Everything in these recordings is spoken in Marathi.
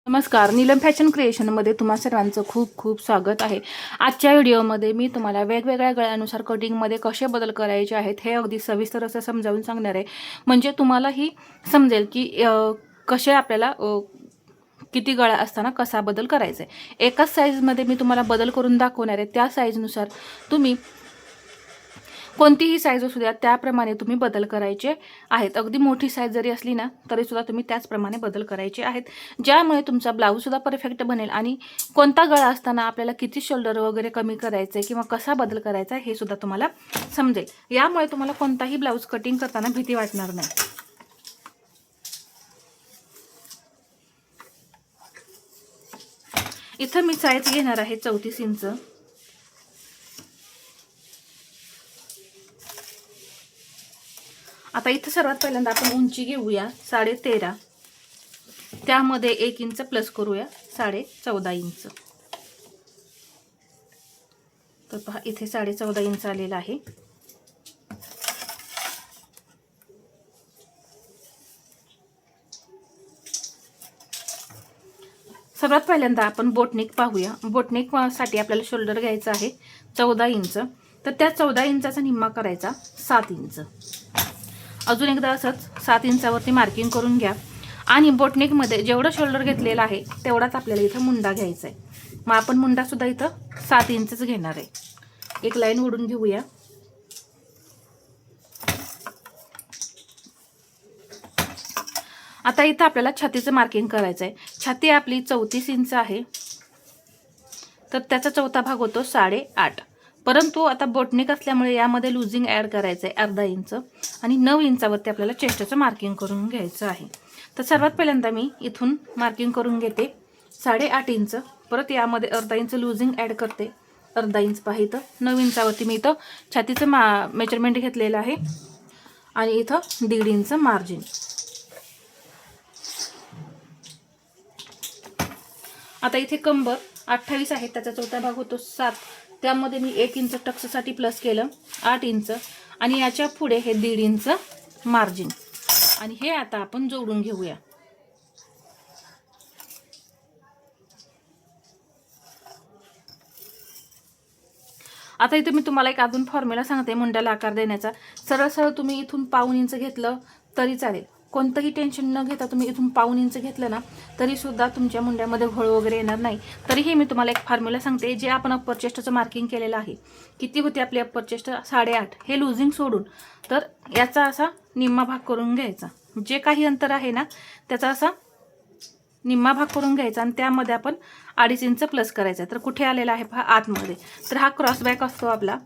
नमस्कार, नीलम फॅशन क्रिएशनमध्ये तुम्हा सर्वांचं खूप खूप स्वागत आहे. आजच्या व्हिडिओमध्ये मी तुम्हाला वेगवेगळ्या गळ्यानुसार कटिंगमध्ये कसे बदल करायचे आहेत हे अगदी सविस्तर असं समजावून सांगणार आहे. म्हणजे तुम्हालाही समजेल की कसे आपल्याला किती गळा असताना कसा बदल करायचा आहे. एकाच साईजमध्ये मी तुम्हाला बदल करून दाखवणार आहे. त्या साईजनुसार तुम्ही कोणतीही साईज असू द्या त्याप्रमाणे तुम्ही बदल करायचे आहेत. अगदी मोठी साईज जरी असली ना तरीसुद्धा तुम्ही त्याचप्रमाणे बदल करायचे आहेत, ज्यामुळे तुमचा ब्लाऊजसुद्धा परफेक्ट बनेल आणि कोणता गळा असताना आपल्याला किती शोल्डर वगैरे कमी करायचं आहे किंवा कसा बदल करायचा आहे हे सुद्धा तुम्हाला समजेल. यामुळे तुम्हाला कोणताही ब्लाऊज कटिंग करताना भीती वाटणार नाही. इथं मी साईज घेणार आहे 34 इंच. आता इथं सर्वात पहिल्यांदा आपण उंची घेऊया 13.5. त्यामध्ये 1 इंच प्लस करूया 14.5 इंच. तर पहा इथे 14.5 इंच आलेला आहे. सर्वात पहिल्यांदा आपण बोटनेक पाहूया. बोटनेक साठी आपल्याला शोल्डर घ्यायचा आहे 14 इंच. तर त्या 14 इंचाचा निम्मा करायचा 7 इंच. अजून एकदा असंच 7 इंचावरती मार्किंग करून घ्या आणि बोटनेकमध्ये जेवढं शोल्डर घेतलेलं आहे तेवढाच आपल्याला इथं मुंडा घ्यायचा आहे. मग आपण मुंडासुद्धा इथं 7 इंचच घेणार आहे. एक लाईन ओढून घेऊया. आता इथं आपल्याला छातीचं मार्किंग करायचं आहे. छाती आपली 34 इंच आहे, तर त्याचा चौथा भाग होतो 8.5. परंतु आता बोटनेक असल्यामुळे यामध्ये लुझिंग ॲड करायचं आहे अर्धा इंच आणि 9 इंचावरती आपल्याला चेस्टचं मार्किंग करून घ्यायचं आहे. तर सर्वात पहिल्यांदा मी इथून मार्किंग करून घेते 8.5 इंच. परत यामध्ये अर्धा इंच लुझिंग ॲड करते. अर्धा इंच पहा इथं 9 इंचावरती मी इथं छातीचं मेजरमेंट घेतलेलं आहे आणि इथं 1.5 इंच मार्जिन. आता इथे कंबर 28 आहे, त्याचा चौथा भाग होतो 7. त्यामध्ये मी 1 इंच टक्ससाठी प्लस केलं 8 इंच आणि याच्या पुढे हे 1.5 इंच मार्जिन आणि हे आता आपण जोडून घेऊया. आता इथे मी तुम्हाला एक अजून फॉर्म्युला सांगते मुंड्याला आकार देण्याचा. सरळ सरळ तुम्ही इथून पाऊण इंच घेतलं तरी चालेल. कोणतंही टेन्शन न घेता तुम्ही इथून पाऊण इंच घेतलं ना तरीसुद्धा तुमच्या मुंड्यामध्ये घोळ वगैरे येणार नाही. तरीही मी तुम्हाला एक फॉर्म्युला सांगते. जे आपण अप्पर चेस्टचं मार्किंग केलेलं आहे, किती होते आपली अप्पर चेस्ट 8.5, हे लुझिंग सोडून तर याचा असा निम्मा भाग करून घ्यायचा. जे काही अंतर आहे ना त्याचा असा निम्मा भाग करून घ्यायचा आणि त्यामध्ये आपण 2.5 इंच प्लस करायचा. तर कुठे आलेला आहे पहा आतमध्ये. तर हा क्रॉस बॅक असतो आपला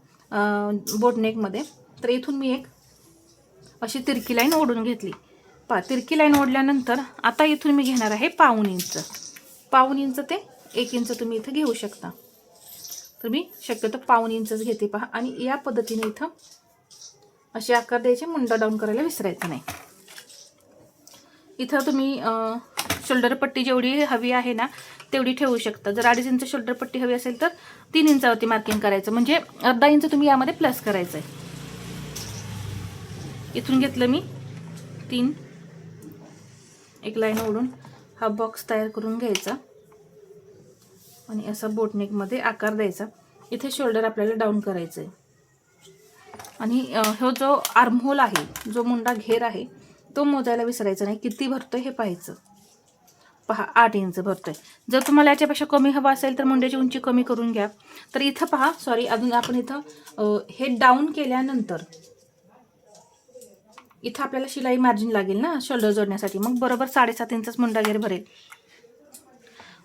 बोटनेकमध्ये. तर इथून मी एक अशी तिरकी लाईन ओढून घेतली. पहा तिरकी लाईन ओढल्यानंतर आता इथून मी घेणार आहे पाऊण इंच. पाऊण इंच ते 1 इंच तुम्ही इथं घेऊ शकता. तर मी शक्यतो पाऊण इंचच घेते पहा. आणि या पद्धतीने इथं असे आकार द्यायचे. मुंडा डाऊन करायला विसरायचं नाही. इथं तुम्ही शोल्डर पट्टी जेवढी हवी आहे ना तेवढी ठेवू शकता. जर 2.5 इंच शोल्डर पट्टी हवी असेल तर 3 इंचावरती मार्किंग करायचं, म्हणजे अर्धा इंच तुम्ही यामध्ये प्लस करायचं आहे. इथून घेतलं मी 3. एक लाईन ओढून हा बॉक्स तयार करून घ्यायचा आणि असा बोटनेकमध्ये आकार द्यायचा. इथे शोल्डर आपल्याला डाऊन करायचं आहे आणि हा जो आर्महोल आहे, जो मुंडा घेर आहे, तो मोजायला विसरायचा नाही. किती भरतोय हे पाहायचं. पहा 8 इंच भरतोय. जर तुम्हाला याच्यापेक्षा कमी हवा असेल तर मुंड्याची उंची कमी करून घ्या. तर इथं पहा अजून आपण इथं हे डाऊन केल्यानंतर इथं आपल्याला शिलाई मार्जिन लागेल ना शोल्डर जोडण्यासाठी. मग बरोबर 7.5 इंचच मुंडा घेर भरेल.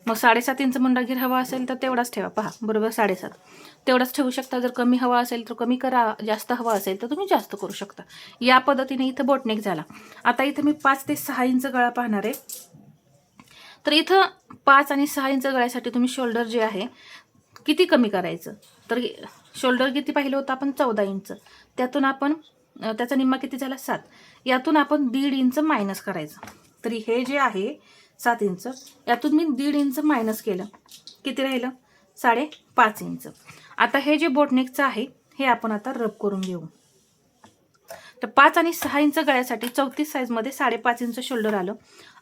मग 7.5 इंच मुंडा घेर हवा असेल तर तेवढाच ठेवा. पहा बरोबर 7.5 तेवढाच ठेवू शकता. जर कमी हवा असेल तर कमी करा, जास्त हवा असेल तर तुम्ही जास्त करू शकता. या पद्धतीने इथं बोटनेक झाला. आता इथं मी 5 ते 6 इंच गळा पाहणार आहे. तर इथं 5 आणि 6 इंच गळ्यासाठी तुम्ही शोल्डर जे आहे किती कमी करायचं. तर शोल्डर किती पाहिलं होतं आपण 14 इंच. त्यातून आपण त्याचा निम्मा किती झाला 7. यातून आपण 1.5 इंच मायनस करायचं. तरी हे जे आहे 7 इंच, यातून मी 1.5 इंच मायनस केलं. किती राहिलं 5.5 इंच. आता हे जे बोटनेकचं आहे हे आपण आता रब करून घेऊ. तर 5 आणि 6 इंच गळ्यासाठी 34 साईजमध्ये 5.5 इंच शोल्डर आलं.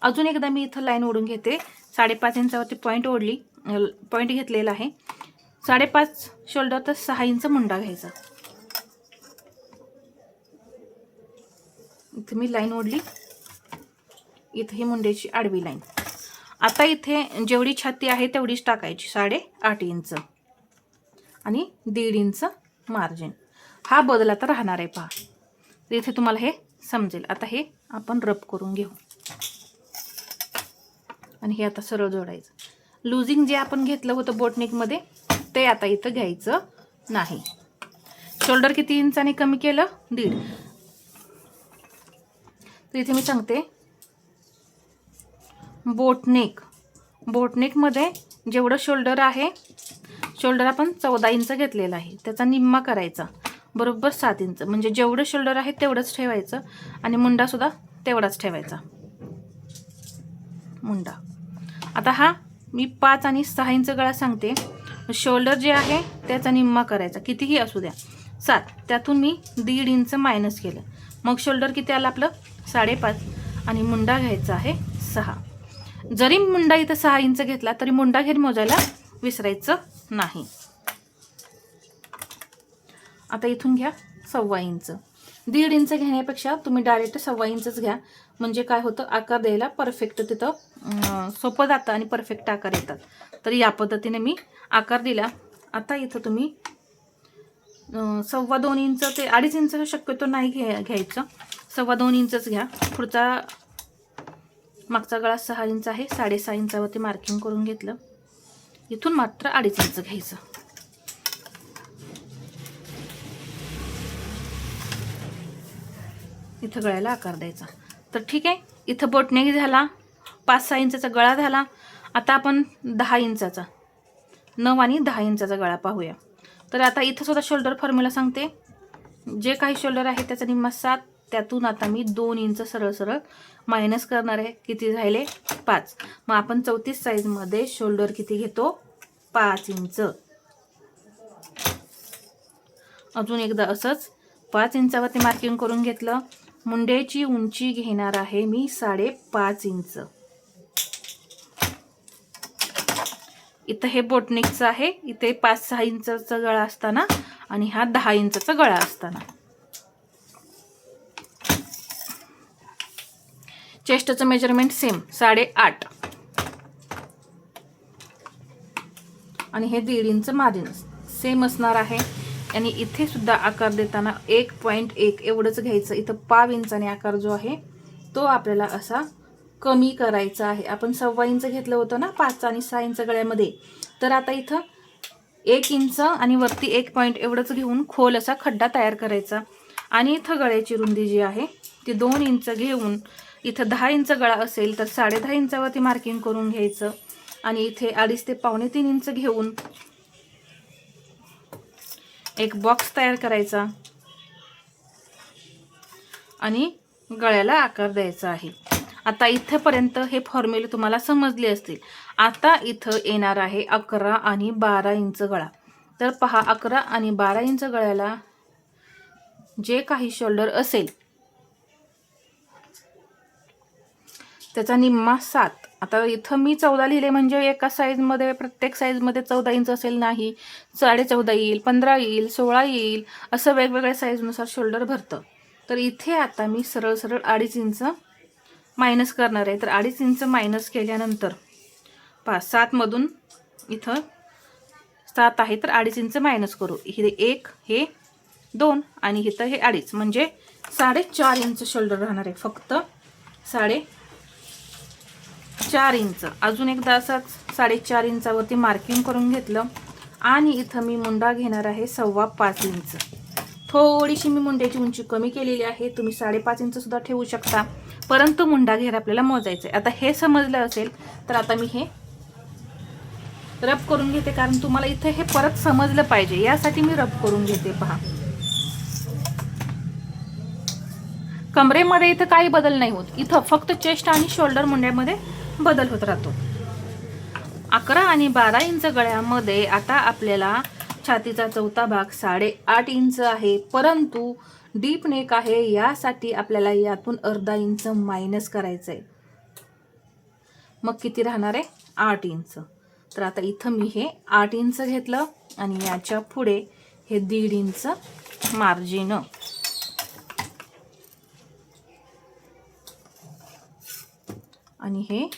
अजून एकदा मी इथं लाईन ओढून घेते 5.5 इंचावरती पॉईंट घेतलेला आहे. 5.5 शोल्डर तर 6 इंच मुंडा घ्यायचा. इथे मी लाईन ओढली, इथे ही मुंड्याची आडवी लाईन. आता इथे जेवढी छाती आहे तेवढीच टाकायची, 8.5 इंच आणि 1.5 इंच मार्जिन. हा बदल आता राहणार आहे पहा. तर इथे तुम्हाला हे समजेल. आता हे आपण रब करून घेऊ आणि हे आता सरळ जोडायचं. लुजिंग जे आपण घेतलं होतं बोटनेकमध्ये ते आता इथं घ्यायचं नाही. शोल्डर किती इंचाने कमी केलं? 1.5. तर इथे मी सांगते, बोटनेकमध्ये जेवढं शोल्डर आहे, शोल्डर आपण 14 इंच घेतलेला आहे, त्याचा निम्मा करायचा, बरोबर 7 इंच. म्हणजे जेवढं शोल्डर आहे तेवढंच ठेवायचं आणि मुंडासुद्धा तेवढाच ठेवायचा मुंडा. आता हा मी 5 आणि 6 इंच गळा सांगते. शोल्डर जे आहे त्याचा निम्मा करायचा, कितीही असू द्या, 7. त्यातून मी 1.5 इंच मायनस केलं. मग शोल्डर किती आलं आपलं? 5.5 आणि मुंडा घ्यायचा आहे 6. जरी मुंडा इथं 6 इंच घेतला तरी मुंडा घेऊन मोजायला विसरायचं नाही. आता इथून घ्या 1.25 इंच. 1.5 इंच घेण्यापेक्षा तुम्ही डायरेक्ट 1.25 इंचच घ्या. म्हणजे काय होतं, आकार द्यायला परफेक्ट तिथं सोपं जातं आणि परफेक्ट आकार येतात. तर या पद्धतीने मी आकार दिला. आता इथं तुम्ही 2.25 इंच ते 2.5 इंच शक्यतो नाही घ्यायचं, 2.25 इंचच घ्या. पुढचा मागचा गळा 6 इंच आहे, 6.5 इंचावरती मार्किंग करून घेतलं. इथून मात्र 2.5 इंच घ्यायचं. इथं गळ्याला आकार द्यायचा. तर ठीक आहे, इथं बोटनेक झाला, 5-6 इंचाचा गळा झाला. आता आपण 10 इंचाचा 9 आणि 10 इंचाचा गळा पाहूया. तर आता इथं सुद्धा शोल्डर फॉर्म्युला सांगते. जे काही शोल्डर आहे त्याचा निम्मा 7, त्यातून आता मी 2 इंच सरळ सरळ मायनस करणार आहे. किती झाले? 5. मग आपण 34 साईजमध्ये शोल्डर किती घेतो? 5 इंच. अजून एकदा असंच 5 इंचावरती मार्किंग करून घेतलं. मुंड्याची उंची घेणार आहे मी 5.5 इंच. इथं हे बोटनेकचं आहे, इथे 5-6 इंचाचा गळा असताना आणि हा 10 इंचाचा गळा असताना. चेस्टचं मेजरमेंट सेम 8.5 आणि हे 1.5 इंच मार्जिन सेम असणार आहे. आणि इथे सुद्धा आकार देताना 1.1 एवढंच घ्यायचं. इथं 1/2 इंचाने आकार जो आहे तो आपल्याला असा कमी करायचा आहे. आपण 1.25 इंच घेतलं होतं ना 5 आणि 6 इंच गळ्यामध्ये. तर आता इथं 1 इंच आणि वरती 1 पॉईंट एवढंच घेऊन खोल असा खड्डा तयार करायचा. आणि इथं गळ्याची रुंदी जी आहे ती 2 इंच घेऊन, इथं 10 इंच गळा असेल तर 10.5 इंचावरती मार्किंग करून घ्यायचं. आणि इथे 2.5 ते 2.25 इंच घेऊन एक बॉक्स तयार करायचा आणि गळ्याला आकार द्यायचा आहे. आता इथेपर्यंत हे फॉर्म्युले तुम्हाला समजले असतील. आता इथं येणार आहे 11 आणि 12 इंच गळा. तर पहा, 11 आणि 12 इंच गळ्याला जे काही शोल्डर असेल त्याचा निम्मा 7. आता इथं मी 14 लिहिले म्हणजे एका साईजमध्ये, प्रत्येक साईजमध्ये 14 इंच असेल नाही, 14.5 येईल, 15 येईल, 16 येईल, असं वेगवेगळ्या साईजनुसार शोल्डर भरतं. तर इथे आता मी सरळ सरळ 2.5 इंच मायनस करणार आहे. तर 2.5 इंच मायनस केल्यानंतर 7 मधून इथं 7 आहे तर 2.5 इंच मायनस करू. हे 1, हे 2 आणि इथं हे 2.5 म्हणजे 4.5 इंच शोल्डर राहणार आहे. फक्त 4.5 इंच. अजून एकदा असंच 4.5 इंचावरती मार्किंग करून घेतलं आणि इथं मी मुंडा घेणार आहे 5.25 इंच. थोडीशी मी मुंड्याची उंची कमी केलेली आहे. तुम्ही 5.5 इंच सुद्धा ठेवू शकता, परंतु मुंडा घेर आपल्याला मोजायचं आहे. आता हे समजलं असेल तर आता मी हे रब करून घेते, कारण तुम्हाला इथे हे परत समजलं पाहिजे यासाठी मी रब करून घेते. पहा, कमरेमध्ये इथं काही बदल नाही होत. इथं फक्त चेस्ट आणि शोल्डर मुंड्यामध्ये बदल होत राहतो. 11 आणि 12 इंच गळ्यामध्ये आता आपल्याला छातीचा चौथा भाग 8.5 इंच आहे, परंतु डीप नेक आहे, यासाठी आपल्याला यातून अर्धा इंच मायनस करायचं आहे. मग किती राहणार आहे? 8 इंच. तर आता इथं मी हे 8 इंच घेतलं आणि याच्या पुढे हे 1.5 इंच मार्जिन आणि हे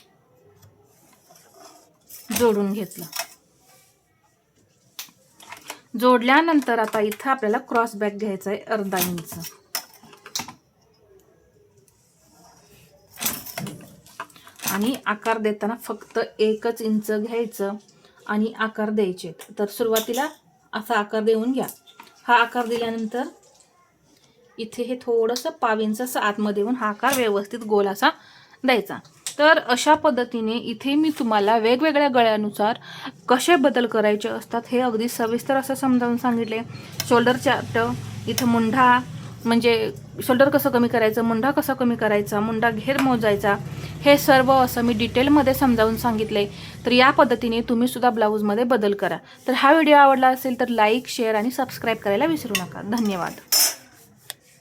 जोडून घेतलं. जोडल्यानंतर आता इथं आपल्याला क्रॉस बॅक घ्यायचा आहे 1/2 इंच आणि आकार देताना फक्त 1 इंच घ्यायचं आणि आकार द्यायचे. तर सुरुवातीला असा आकार देऊन घ्या. हा आकार दिल्यानंतर इथे हे थोडंसं 1/2 इंच असं आतमध्ये येऊन हा आकार व्यवस्थित गोल असा द्यायचा. तर अशा पद्धतीने इथे मी तुम्हाला वेगवेगळ्या गळ्यानुसार कसे बदल करायचे असतात हे अगदी सविस्तर असं समजावून सांगितले. शोल्डर चार्ट, इथं मुंढा म्हणजे शोल्डर कसं कमी करायचं, मुंढा कसा कमी करायचा, मुंढा घेर मोजायचा, हे सर्व असं मी डिटेलमध्ये समजावून सांगितले. तर या पद्धतीने तुम्ही सुद्धा ब्लाऊजमध्ये बदल करा. तर हा व्हिडिओ आवडला असेल तर लाईक, शेअर आणि सबस्क्राईब करायला विसरू नका. धन्यवाद.